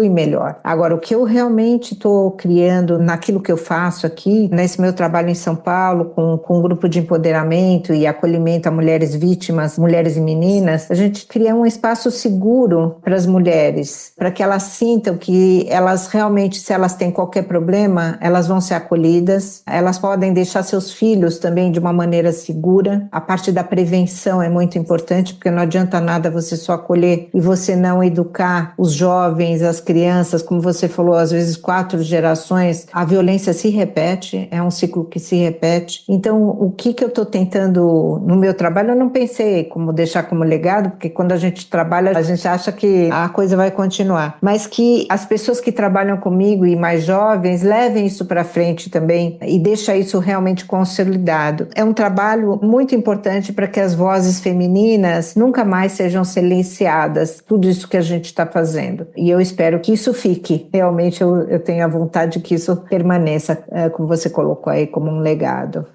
melhor. Agora, o que eu realmente estou criando naquilo que eu faço aqui, nesse meu trabalho em São Paulo, com um grupo de empoderamento e acolhimento a mulheres vítimas, mulheres e meninas, a gente cria um espaço seguro para as mulheres, para que elas sintam que elas realmente, se elas têm qualquer problema, elas vão ser acolhidas, elas podem deixar seus filhos também de uma maneira segura. A parte da prevenção é muito importante, porque não adianta nada você só acolher e você não educar os jovens, as crianças, como você falou, às vezes 4 gerações, a violência se repete, é um ciclo que se repete. Então, o que eu estou tentando no meu trabalho, eu não pensei como deixar como legado, porque quando a gente trabalha, a gente acha que a coisa vai continuar. Mas que as pessoas que trabalham comigo e mais jovens levem isso para frente também e deixem isso realmente consolidado. É um trabalho muito importante para que as vozes femininas nunca mais sejam silenciadas, tudo isso que a gente está fazendo. E eu espero que isso fique. Realmente eu tenho a vontade que isso permaneça, como você colocou aí, como um legado.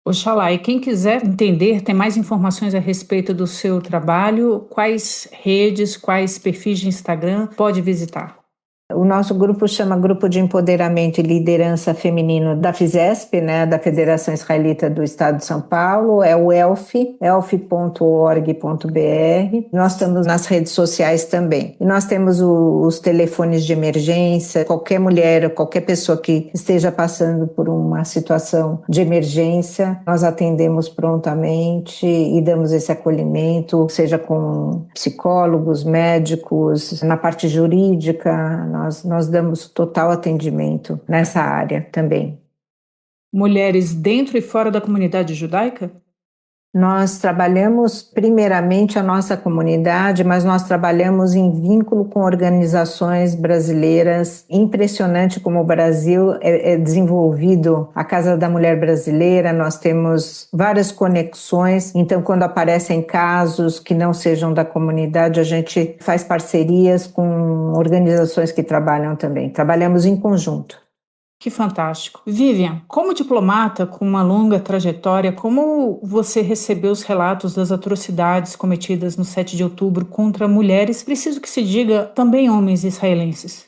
Oxalá, e quem quiser entender, ter mais informações a respeito do seu trabalho, quais redes, quais perfis de Instagram, pode visitar? O nosso grupo chama Grupo de Empoderamento e Liderança Feminino da FISESP, né, da Federação Israelita do Estado de São Paulo, é o elf.org.br. Nós estamos nas redes sociais também. E nós temos os telefones de emergência, qualquer mulher, qualquer pessoa que esteja passando por uma situação de emergência, nós atendemos prontamente e damos esse acolhimento, seja com psicólogos, médicos, na parte jurídica. Nós damos total atendimento nessa área também. Mulheres dentro e fora da comunidade judaica? Nós trabalhamos primeiramente a nossa comunidade, mas nós trabalhamos em vínculo com organizações brasileiras. Impressionante como o Brasil é desenvolvido. A Casa da Mulher Brasileira, nós temos várias conexões. Então, quando aparecem casos que não sejam da comunidade, a gente faz parcerias com organizações que trabalham também. Trabalhamos em conjunto. Que fantástico. Vivian, como diplomata com uma longa trajetória, como você recebeu os relatos das atrocidades cometidas no 7 de outubro contra mulheres, preciso que se diga também homens israelenses?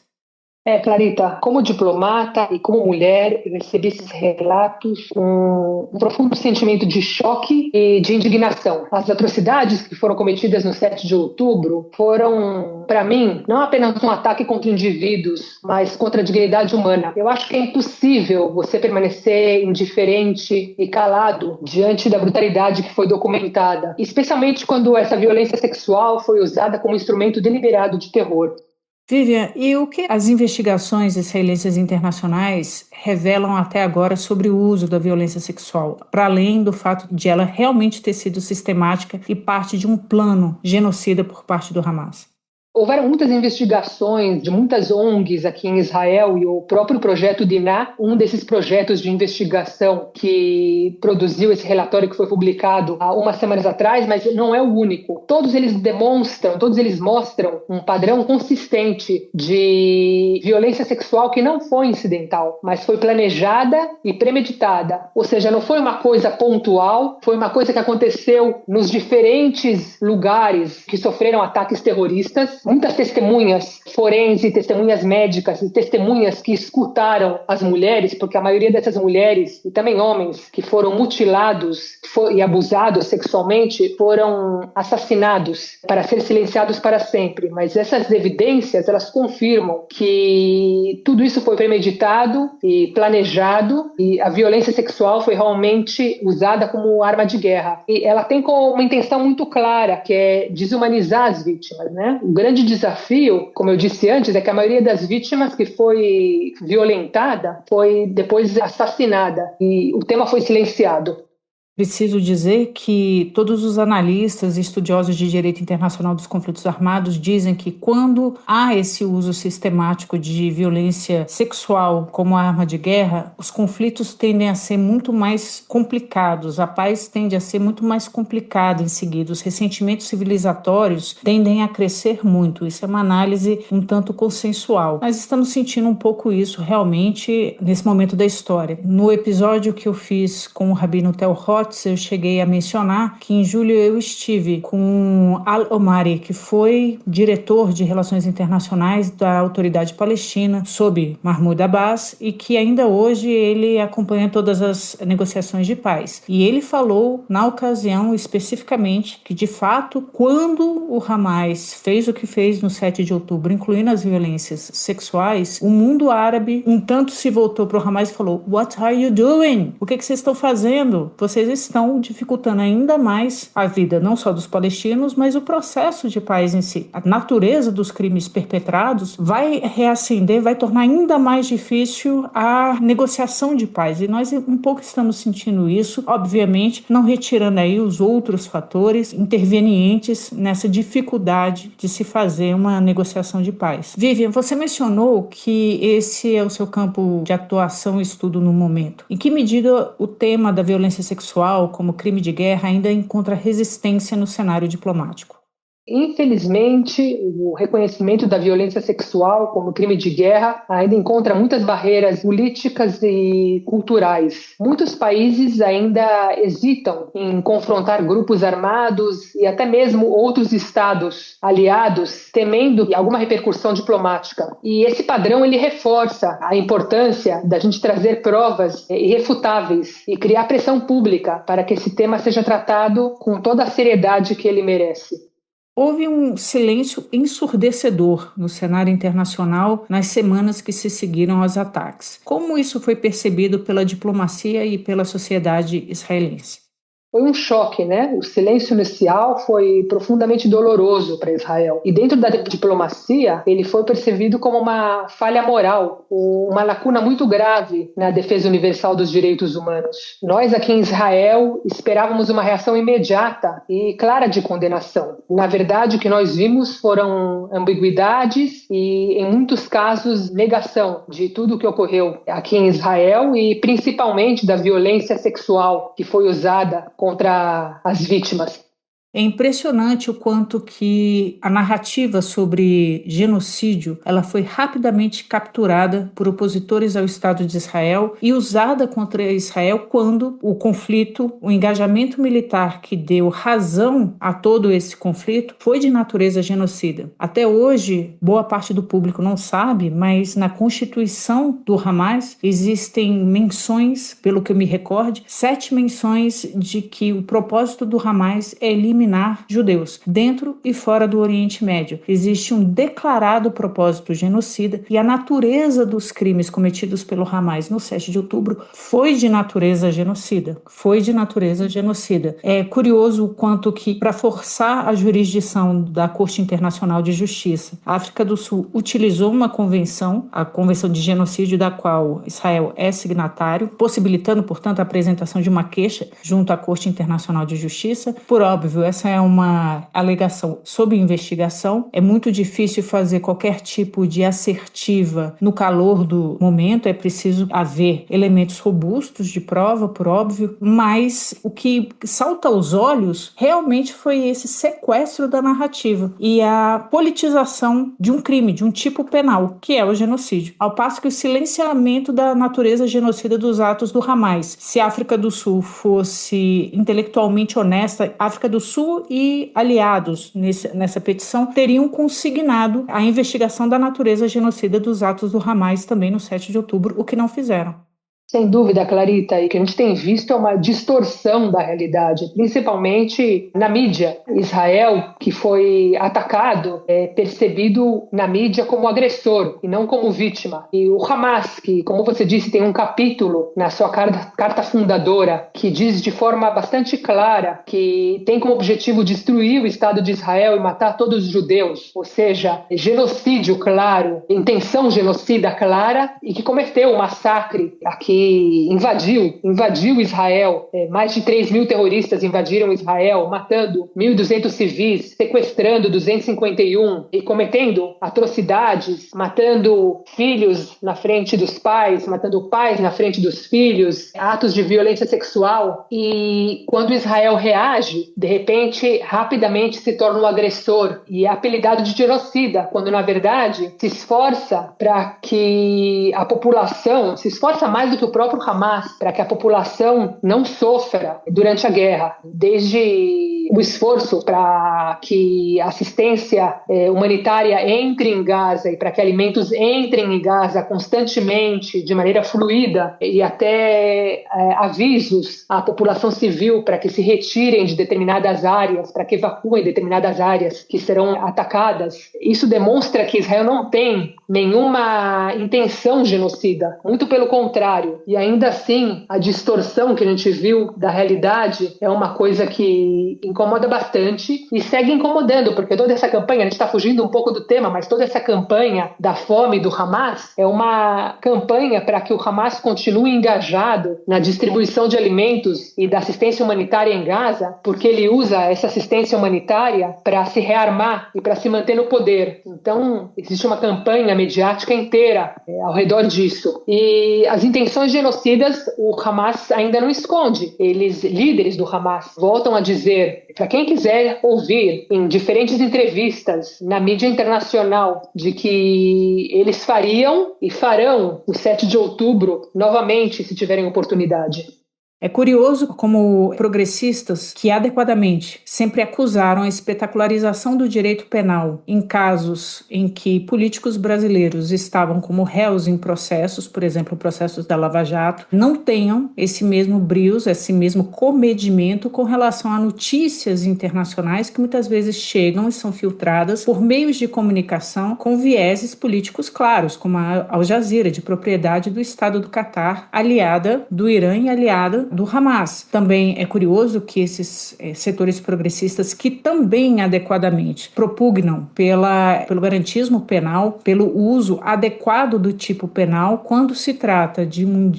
Clarita, como diplomata e como mulher, eu recebi esses relatos com um profundo sentimento de choque e de indignação. As atrocidades que foram cometidas no 7 de outubro foram, para mim, não apenas um ataque contra indivíduos, mas contra a dignidade humana. Eu acho que é impossível você permanecer indiferente e calado diante da brutalidade que foi documentada, especialmente quando essa violência sexual foi usada como instrumento deliberado de terror. Vivian, e o que as investigações israelenses internacionais revelam até agora sobre o uso da violência sexual, para além do fato de ela realmente ter sido sistemática e parte de um plano genocida por parte do Hamas? Houveram muitas investigações de muitas ONGs aqui em Israel e o próprio projeto Dinah, um desses projetos de investigação que produziu esse relatório que foi publicado há umas semanas atrás, mas não é o único. Todos eles mostram um padrão consistente de violência sexual que não foi incidental, mas foi planejada e premeditada. Ou seja, não foi uma coisa pontual, foi uma coisa que aconteceu nos diferentes lugares que sofreram ataques terroristas. Muitas testemunhas forenses, testemunhas médicas e testemunhas que escutaram as mulheres, porque a maioria dessas mulheres e também homens que foram mutilados e abusados sexualmente foram assassinados para ser silenciados para sempre. Mas essas evidências, elas confirmam que tudo isso foi premeditado e planejado e a violência sexual foi realmente usada como arma de guerra. E ela tem uma intenção muito clara, que é desumanizar as vítimas, né? O grande desafio, como eu disse antes, é que a maioria das vítimas que foi violentada foi depois assassinada e o tema foi silenciado. Preciso dizer que todos os analistas e estudiosos de direito internacional dos conflitos armados dizem que quando há esse uso sistemático de violência sexual como arma de guerra, os conflitos tendem a ser muito mais complicados, a paz tende a ser muito mais complicada em seguida, os ressentimentos civilizatórios tendem a crescer muito. Isso é uma análise um tanto consensual. Nós estamos sentindo um pouco isso realmente nesse momento da história. No episódio que eu fiz com o Rabino Tel Hotz, eu cheguei a mencionar que em julho eu estive com Al-Omari, que foi diretor de Relações Internacionais da Autoridade Palestina, sob Mahmoud Abbas, e que ainda hoje ele acompanha todas as negociações de paz. E ele falou, na ocasião, especificamente, que de fato, quando o Hamas fez o que fez no 7 de outubro, incluindo as violências sexuais, o mundo árabe um tanto se voltou para o Hamas e falou: "What are you doing? O que vocês estão fazendo? Vocês estão dificultando ainda mais a vida não só dos palestinos, mas o processo de paz em si. A natureza dos crimes perpetrados vai reacender, vai tornar ainda mais difícil a negociação de paz. E nós um pouco estamos sentindo isso, obviamente, não retirando aí os outros fatores intervenientes nessa dificuldade de se fazer uma negociação de paz. Vivian, você mencionou que esse é o seu campo de atuação e estudo no momento. Em que medida o tema da violência sexual como crime de guerra ainda encontra resistência no cenário diplomático? Infelizmente, o reconhecimento da violência sexual como crime de guerra ainda encontra muitas barreiras políticas e culturais. Muitos países ainda hesitam em confrontar grupos armados e até mesmo outros estados aliados, temendo alguma repercussão diplomática. E esse padrão ele reforça a importância da gente trazer provas irrefutáveis e criar pressão pública para que esse tema seja tratado com toda a seriedade que ele merece. Houve um silêncio ensurdecedor no cenário internacional nas semanas que se seguiram aos ataques. Como isso foi percebido pela diplomacia e pela sociedade israelense? Foi um choque, né? O silêncio inicial foi profundamente doloroso para Israel. E dentro da diplomacia, ele foi percebido como uma falha moral, uma lacuna muito grave na defesa universal dos direitos humanos. Nós aqui em Israel esperávamos uma reação imediata e clara de condenação. Na verdade, o que nós vimos foram ambiguidades e, em muitos casos, negação de tudo o que ocorreu aqui em Israel e principalmente da violência sexual que foi usada contra as vítimas. É impressionante o quanto que a narrativa sobre genocídio ela foi rapidamente capturada por opositores ao Estado de Israel e usada contra Israel quando o conflito, o engajamento militar que deu razão a todo esse conflito foi de natureza genocida. Até hoje, boa parte do público não sabe, mas na Constituição do Hamas existem menções, pelo que eu me recorde, 7 menções de que o propósito do Hamas é eliminar judeus, dentro e fora do Oriente Médio. Existe um declarado propósito genocida e a natureza dos crimes cometidos pelo Hamas no 7 de outubro foi de natureza genocida. É curioso o quanto que, para forçar a jurisdição da Corte Internacional de Justiça, a África do Sul utilizou uma convenção, a Convenção de Genocídio, da qual Israel é signatário, possibilitando, portanto, a apresentação de uma queixa junto à Corte Internacional de Justiça. Por óbvio, essa é uma alegação sob investigação. É muito difícil fazer qualquer tipo de assertiva no calor do momento, é preciso haver elementos robustos de prova, por óbvio, mas o que salta aos olhos realmente foi esse sequestro da narrativa e a politização de um crime, de um tipo penal, que é o genocídio. Ao passo que o silenciamento da natureza genocida dos atos do Hamas. Se a África do Sul fosse intelectualmente honesta, a África do Sul e aliados nessa petição teriam consignado a investigação da natureza genocida dos atos do Hamas também no 7 de outubro, o que não fizeram. Sem dúvida, Clarita, e o que a gente tem visto é uma distorção da realidade, principalmente na mídia. Israel, que foi atacado, é percebido na mídia como agressor e não como vítima. E o Hamas, que, como você disse, tem um capítulo na sua carta fundadora que diz de forma bastante clara que tem como objetivo destruir o Estado de Israel e matar todos os judeus, ou seja, genocídio claro, intenção genocida clara, e que cometeu um massacre aqui invadiu Israel. Mais de 3 mil terroristas invadiram Israel, matando 1.200 civis, sequestrando 251 e cometendo atrocidades, matando filhos na frente dos pais, matando pais na frente dos filhos, atos de violência sexual. E quando Israel reage, de repente, rapidamente se torna um agressor e é apelidado de genocida, quando na verdade se esforça para que a população, se esforça mais do que o próprio Hamas, para que a população não sofra durante a guerra, desde o esforço para que a assistência humanitária entre em Gaza e para que alimentos entrem em Gaza constantemente, de maneira fluida, e até avisos à população civil para que se retirem de determinadas áreas, para que evacuem determinadas áreas que serão atacadas. Isso demonstra que Israel não tem nenhuma intenção genocida, muito pelo contrário. E ainda assim, a distorção que a gente viu da realidade é uma coisa que incomoda bastante e segue incomodando, porque toda essa campanha, a gente está fugindo um pouco do tema, mas toda essa campanha da fome do Hamas é uma campanha para que o Hamas continue engajado na distribuição de alimentos e da assistência humanitária em Gaza, porque ele usa essa assistência humanitária para se rearmar e para se manter no poder. Então, existe uma campanha mediática inteira ao redor disso. E as intenções genocidas, o Hamas ainda não esconde. Eles, líderes do Hamas, voltam a dizer, para quem quiser ouvir em diferentes entrevistas na mídia internacional, de que eles fariam e farão o 7 de outubro novamente, se tiverem oportunidade. É curioso como progressistas que adequadamente sempre acusaram a espetacularização do direito penal em casos em que políticos brasileiros estavam como réus em processos, por exemplo, processos da Lava Jato, não tenham esse mesmo brio, esse mesmo comedimento com relação a notícias internacionais que muitas vezes chegam e são filtradas por meios de comunicação com vieses políticos claros, como a Al Jazeera, de propriedade do Estado do Catar, aliada do Irã e aliada do Hamas. Também é curioso que esses setores progressistas que também adequadamente propugnam pelo garantismo penal, pelo uso adequado do tipo penal, quando se trata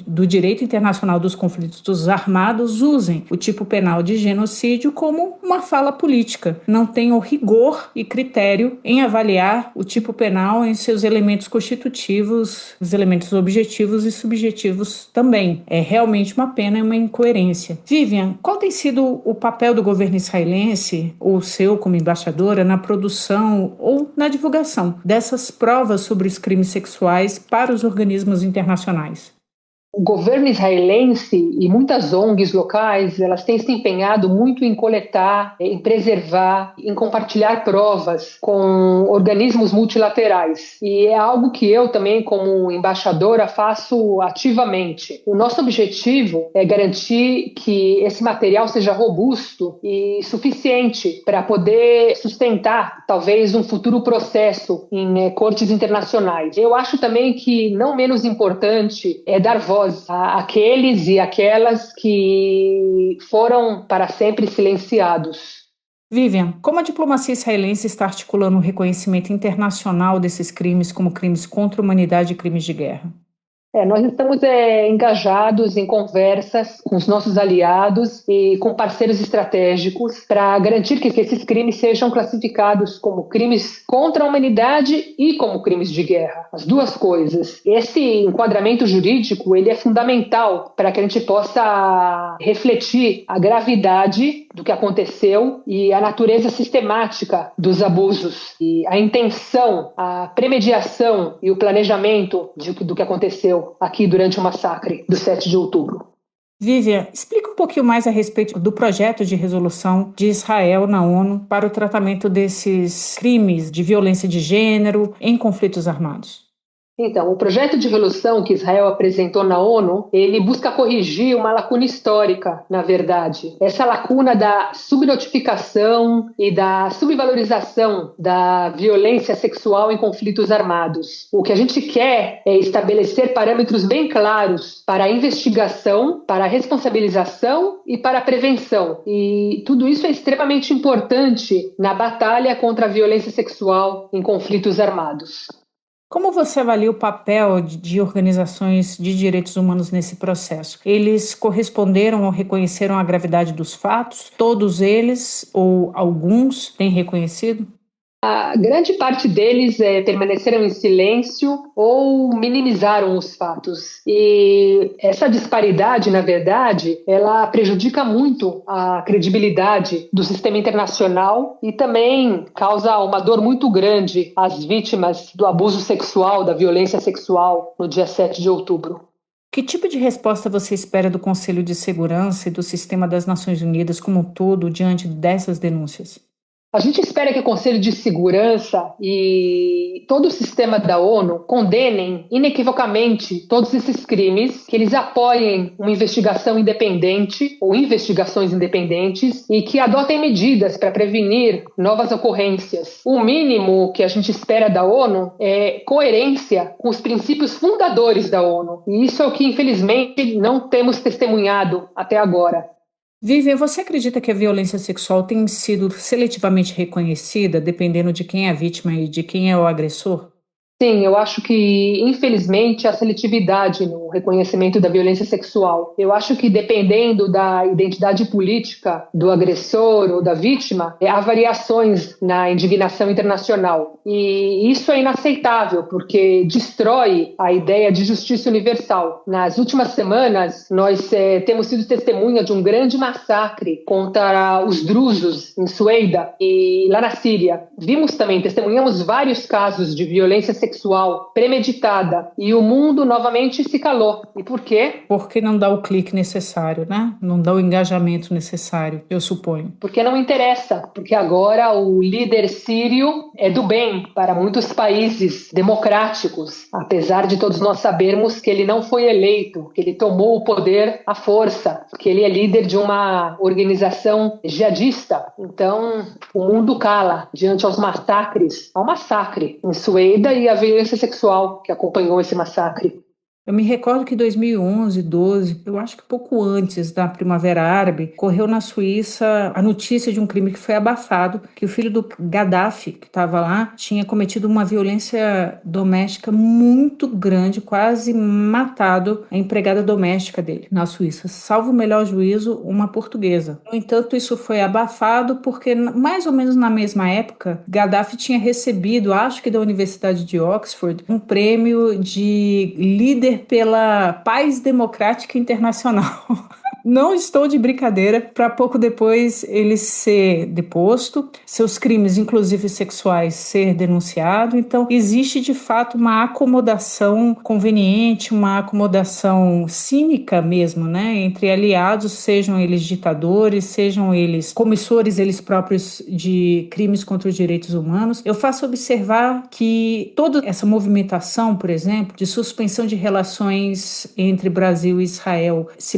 do direito internacional dos conflitos armados, usem o tipo penal de genocídio como uma fala política. Não tenham rigor e critério em avaliar o tipo penal em seus elementos constitutivos, os elementos objetivos e subjetivos também. É realmente uma pena e uma incoerência. Vivian, qual tem sido o papel do governo israelense, ou o seu como embaixadora, na produção ou na divulgação dessas provas sobre os crimes sexuais para os organismos internacionais? O governo israelense e muitas ONGs locais, elas têm se empenhado muito em coletar, em preservar, em compartilhar provas com organismos multilaterais. E é algo que eu também, como embaixadora, faço ativamente. O nosso objetivo é garantir que esse material seja robusto e suficiente para poder sustentar, talvez, um futuro processo em cortes internacionais. Eu acho também que, não menos importante, é dar voz àqueles e aquelas que foram para sempre silenciados. Vivian, como a diplomacia israelense está articulando o reconhecimento internacional desses crimes como crimes contra a humanidade e crimes de guerra? Nós estamos engajados em conversas com os nossos aliados e com parceiros estratégicos para garantir que esses crimes sejam classificados como crimes contra a humanidade e como crimes de guerra. As duas coisas. Esse enquadramento jurídico ele é fundamental para que a gente possa refletir a gravidade do que aconteceu e a natureza sistemática dos abusos e a intenção, a premediação e o planejamento do que aconteceu aqui durante o massacre do 7 de outubro. Vivian, explica um pouquinho mais a respeito do projeto de resolução de Israel na ONU para o tratamento desses crimes de violência de gênero em conflitos armados. Então, o projeto de resolução que Israel apresentou na ONU, ele busca corrigir uma lacuna histórica, na verdade. Essa lacuna da subnotificação e da subvalorização da violência sexual em conflitos armados. O que a gente quer é estabelecer parâmetros bem claros para a investigação, para a responsabilização e para a prevenção. E tudo isso é extremamente importante na batalha contra a violência sexual em conflitos armados. Como você avalia o papel de organizações de direitos humanos nesse processo? Eles corresponderam ou reconheceram a gravidade dos fatos? Todos eles ou alguns têm reconhecido? A grande parte deles permaneceram em silêncio ou minimizaram os fatos. E essa disparidade, na verdade, ela prejudica muito a credibilidade do sistema internacional e também causa uma dor muito grande às vítimas do abuso sexual, da violência sexual no dia 7 de outubro. Que tipo de resposta você espera do Conselho de Segurança e do sistema das Nações Unidas como um todo diante dessas denúncias? A gente espera que o Conselho de Segurança e todo o sistema da ONU condenem inequivocamente todos esses crimes, que eles apoiem uma investigação independente ou investigações independentes e que adotem medidas para prevenir novas ocorrências. O mínimo que a gente espera da ONU é coerência com os princípios fundadores da ONU. E isso é o que, infelizmente, não temos testemunhado até agora. Vivian, você acredita que a violência sexual tem sido seletivamente reconhecida, dependendo de quem é a vítima e de quem é o agressor? Sim, eu acho que, infelizmente, há seletividade no reconhecimento da violência sexual. Eu acho que, dependendo da identidade política do agressor ou da vítima, há variações na indignação internacional. E isso é inaceitável, porque destrói a ideia de justiça universal. Nas últimas semanas, nós temos sido testemunha de um grande massacre contra os drusos em Sueida e lá na Síria. Testemunhamos vários casos de violência sexual premeditada e o mundo novamente se calou. E por quê? Porque não dá o clique necessário, né? Não dá o engajamento necessário, eu suponho. Porque não interessa, porque agora o líder sírio é do bem para muitos países democráticos, apesar de todos nós sabermos que ele não foi eleito, que ele tomou o poder à força, que ele é líder de uma organização jihadista. Então, o mundo cala diante aos massacres, ao massacre em Sueida e a violência sexual que acompanhou esse massacre. Eu me recordo que em 2011, 12, eu acho que pouco antes da Primavera Árabe, correu na Suíça a notícia de um crime que foi abafado, que o filho do Gaddafi, que estava lá, tinha cometido uma violência doméstica muito grande, quase matado a empregada doméstica dele na Suíça. Salvo o melhor juízo, uma portuguesa. No entanto, isso foi abafado porque, mais ou menos na mesma época, Gaddafi tinha recebido, acho que da Universidade de Oxford, um prêmio de líder pela paz democrática internacional. Não estou de brincadeira, para pouco depois ele ser deposto, seus crimes, inclusive sexuais, ser denunciado. Então, existe de fato uma acomodação conveniente, uma acomodação cínica mesmo, né, entre aliados, sejam eles ditadores, sejam eles comissores, eles próprios de crimes contra os direitos humanos. Eu faço observar que toda essa movimentação, por exemplo, de suspensão de relações entre Brasil e Israel, se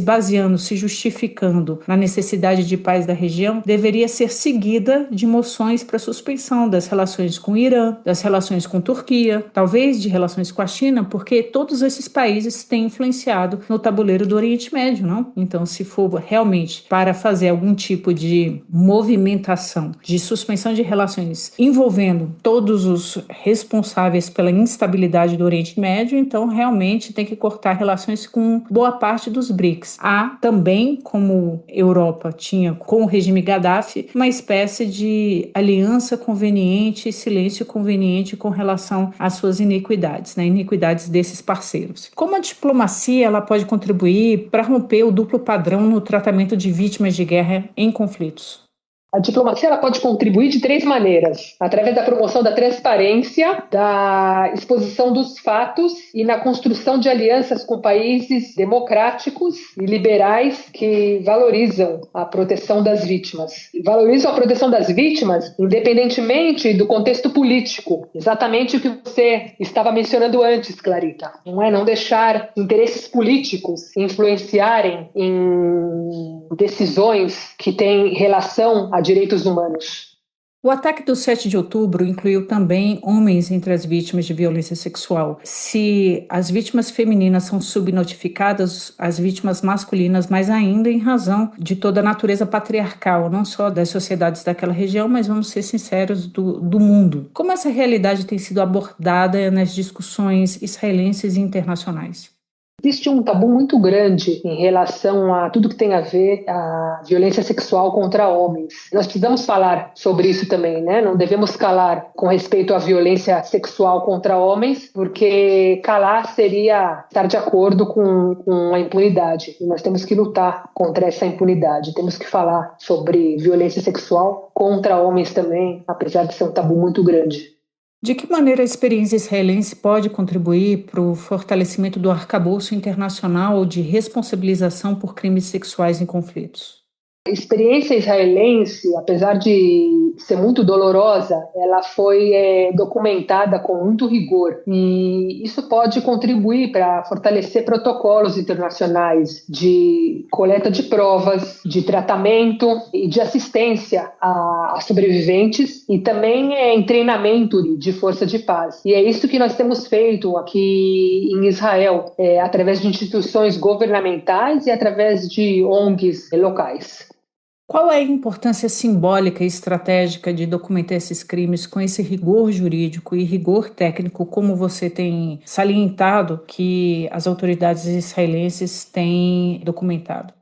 se justificando na necessidade de paz da região deveria ser seguida de moções para suspensão das relações com o Irã, das relações com a Turquia, talvez de relações com a China, porque todos esses países têm influenciado no tabuleiro do Oriente Médio, não? Então, se for realmente para fazer algum tipo de movimentação, de suspensão de relações envolvendo todos os responsáveis pela instabilidade do Oriente Médio, então realmente tem que cortar relações com boa parte dos BRICS. Há também, como Europa tinha com o regime Gaddafi, uma espécie de aliança conveniente e silêncio conveniente com relação às suas iniquidades, né? Iniquidades desses parceiros. Como a diplomacia ela pode contribuir para romper o duplo padrão no tratamento de vítimas de guerra em conflitos? A diplomacia ela pode contribuir de 3 maneiras: através da promoção da transparência, da exposição dos fatos e na construção de alianças com países democráticos e liberais que valorizam a proteção das vítimas. Valorizam a proteção das vítimas independentemente do contexto político, exatamente o que você estava mencionando antes, Clarita. Não deixar interesses políticos influenciarem em decisões que têm relação a direitos humanos. O ataque do 7 de outubro incluiu também homens entre as vítimas de violência sexual. Se as vítimas femininas são subnotificadas, as vítimas masculinas mais ainda em razão de toda a natureza patriarcal, não só das sociedades daquela região, mas vamos ser sinceros, do mundo. Como essa realidade tem sido abordada nas discussões israelenses e internacionais? Existe um tabu muito grande em relação a tudo que tem a ver a violência sexual contra homens. Nós precisamos falar sobre isso também, né? Não devemos calar com respeito à violência sexual contra homens, porque calar seria estar de acordo com a impunidade. E nós temos que lutar contra essa impunidade. Temos que falar sobre violência sexual contra homens também, apesar de ser um tabu muito grande. De que maneira a experiência israelense pode contribuir para o fortalecimento do arcabouço internacional de responsabilização por crimes sexuais em conflitos? A experiência israelense, apesar de ser muito dolorosa, ela foi documentada com muito rigor e isso pode contribuir para fortalecer protocolos internacionais de coleta de provas, de tratamento e de assistência a sobreviventes e também em treinamento de força de paz. E é isso que nós temos feito aqui em Israel, através de instituições governamentais e através de ONGs locais. Qual é a importância simbólica e estratégica de documentar esses crimes com esse rigor jurídico e rigor técnico, como você tem salientado que as autoridades israelenses têm documentado?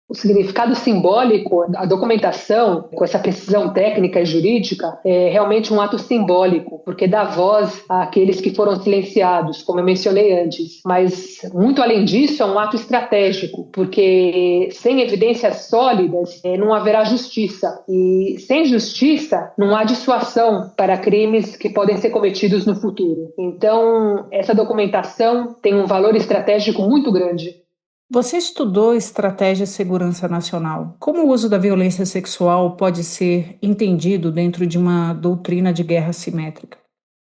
O significado simbólico, a documentação, com essa precisão técnica e jurídica, é realmente um ato simbólico, porque dá voz àqueles que foram silenciados, como eu mencionei antes. Mas, muito além disso, é um ato estratégico, porque sem evidências sólidas não haverá justiça. E sem justiça, não há dissuasão para crimes que podem ser cometidos no futuro. Então, essa documentação tem um valor estratégico muito grande. Você estudou estratégia de segurança nacional. Como o uso da violência sexual pode ser entendido dentro de uma doutrina de guerra assimétrica?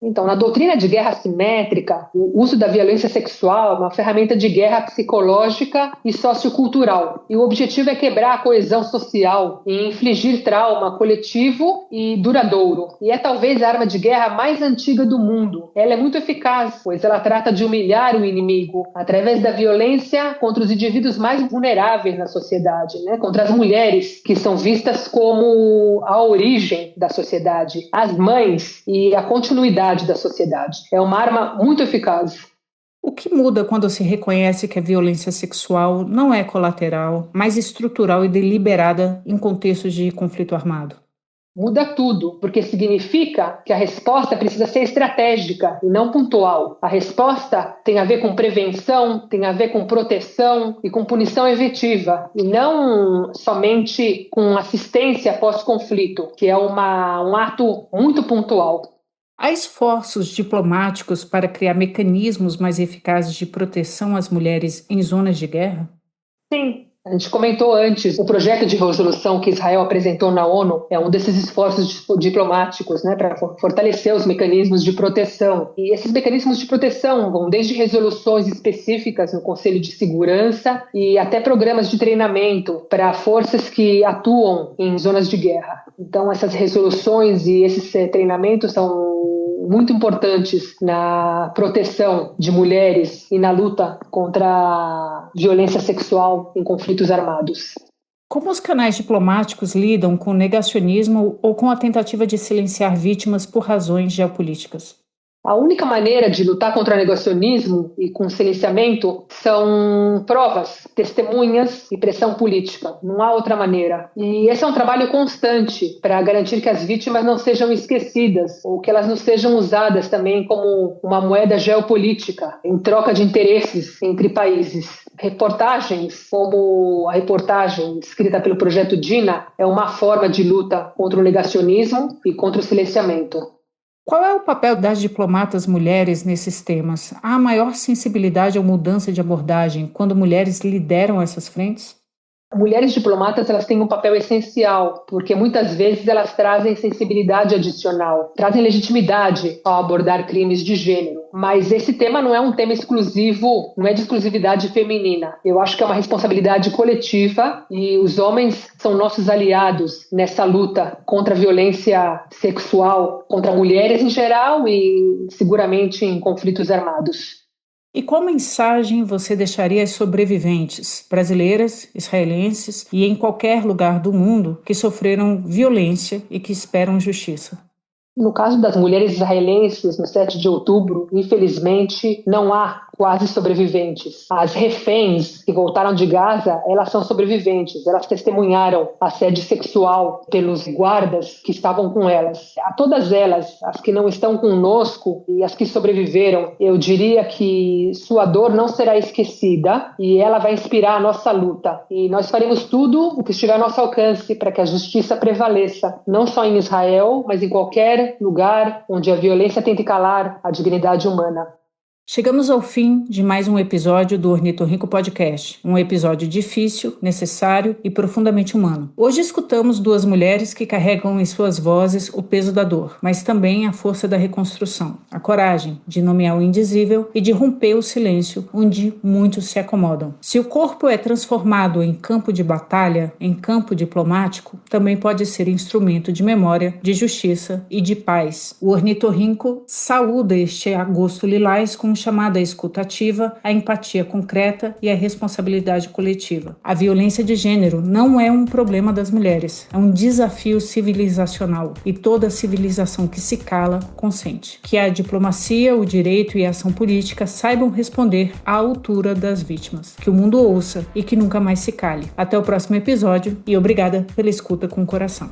Então, na doutrina de guerra assimétrica, o uso da violência sexual é uma ferramenta de guerra psicológica e sociocultural. E o objetivo é quebrar a coesão social e infligir trauma coletivo e duradouro. E é talvez a arma de guerra mais antiga do mundo. Ela é muito eficaz, pois ela trata de humilhar o inimigo através da violência contra os indivíduos mais vulneráveis na sociedade, né? Contra as mulheres, que são vistas como a origem da sociedade, as mães e a continuidade da sociedade. É uma arma muito eficaz. O que muda quando se reconhece que a violência sexual não é colateral, mas estrutural e deliberada em contextos de conflito armado? Muda tudo, porque significa que a resposta precisa ser estratégica e não pontual. A resposta tem a ver com prevenção, tem a ver com proteção e com punição efetiva, e não somente com assistência pós-conflito, que é um ato muito pontual. Há esforços diplomáticos para criar mecanismos mais eficazes de proteção às mulheres em zonas de guerra? Sim, A gente comentou antes, o projeto de resolução que Israel apresentou na ONU é um desses esforços diplomáticos, né, para fortalecer os mecanismos de proteção. E esses mecanismos de proteção vão desde resoluções específicas no Conselho de Segurança e até programas de treinamento para forças que atuam em zonas de guerra. Então, essas resoluções e esses treinamentos são muito importantes na proteção de mulheres e na luta contra a violência sexual em conflitos armados. Como os canais diplomáticos lidam com o negacionismo ou com a tentativa de silenciar vítimas por razões geopolíticas? A única maneira de lutar contra o negacionismo e com silenciamento são provas, testemunhas e pressão política. Não há outra maneira. E esse é um trabalho constante para garantir que as vítimas não sejam esquecidas ou que elas não sejam usadas também como uma moeda geopolítica em troca de interesses entre países. Reportagens, como a reportagem escrita pelo Projeto Dina, é uma forma de luta contra o negacionismo e contra o silenciamento. Qual é o papel das diplomatas mulheres nesses temas? Há maior sensibilidade ou mudança de abordagem quando mulheres lideram essas frentes? Mulheres diplomatas, elas têm um papel essencial, porque muitas vezes elas trazem sensibilidade adicional, trazem legitimidade ao abordar crimes de gênero. Mas esse tema não é um tema exclusivo, não é de exclusividade feminina. Eu acho que é uma responsabilidade coletiva e os homens são nossos aliados nessa luta contra a violência sexual, contra mulheres em geral e seguramente em conflitos armados. E qual mensagem você deixaria às sobreviventes, brasileiras, israelenses e em qualquer lugar do mundo que sofreram violência e que esperam justiça? No caso das mulheres israelenses, no 7 de outubro, infelizmente, não há quase sobreviventes. As reféns que voltaram de Gaza, elas são sobreviventes. Elas testemunharam assédio sexual pelos guardas que estavam com elas. A todas elas, as que não estão conosco e as que sobreviveram, eu diria que sua dor não será esquecida e ela vai inspirar a nossa luta. E nós faremos tudo o que estiver ao nosso alcance para que a justiça prevaleça, não só em Israel, mas em qualquer lugar onde a violência tente calar a dignidade humana. Chegamos ao fim de mais um episódio do Ornitorrinco Podcast, um episódio difícil, necessário e profundamente humano. Hoje escutamos duas mulheres que carregam em suas vozes o peso da dor, mas também a força da reconstrução, a coragem de nomear o indizível e de romper o silêncio onde muitos se acomodam. Se o corpo é transformado em campo de batalha, em campo diplomático, também pode ser instrumento de memória, de justiça e de paz. O Ornitorrinco saúda este agosto lilás com chamada escutativa, a empatia concreta e a responsabilidade coletiva. A violência de gênero não é um problema das mulheres, é um desafio civilizacional e toda civilização que se cala consente. Que a diplomacia, o direito e a ação política saibam responder à altura das vítimas, que o mundo ouça e que nunca mais se cale. Até o próximo episódio e obrigada pela escuta com o coração.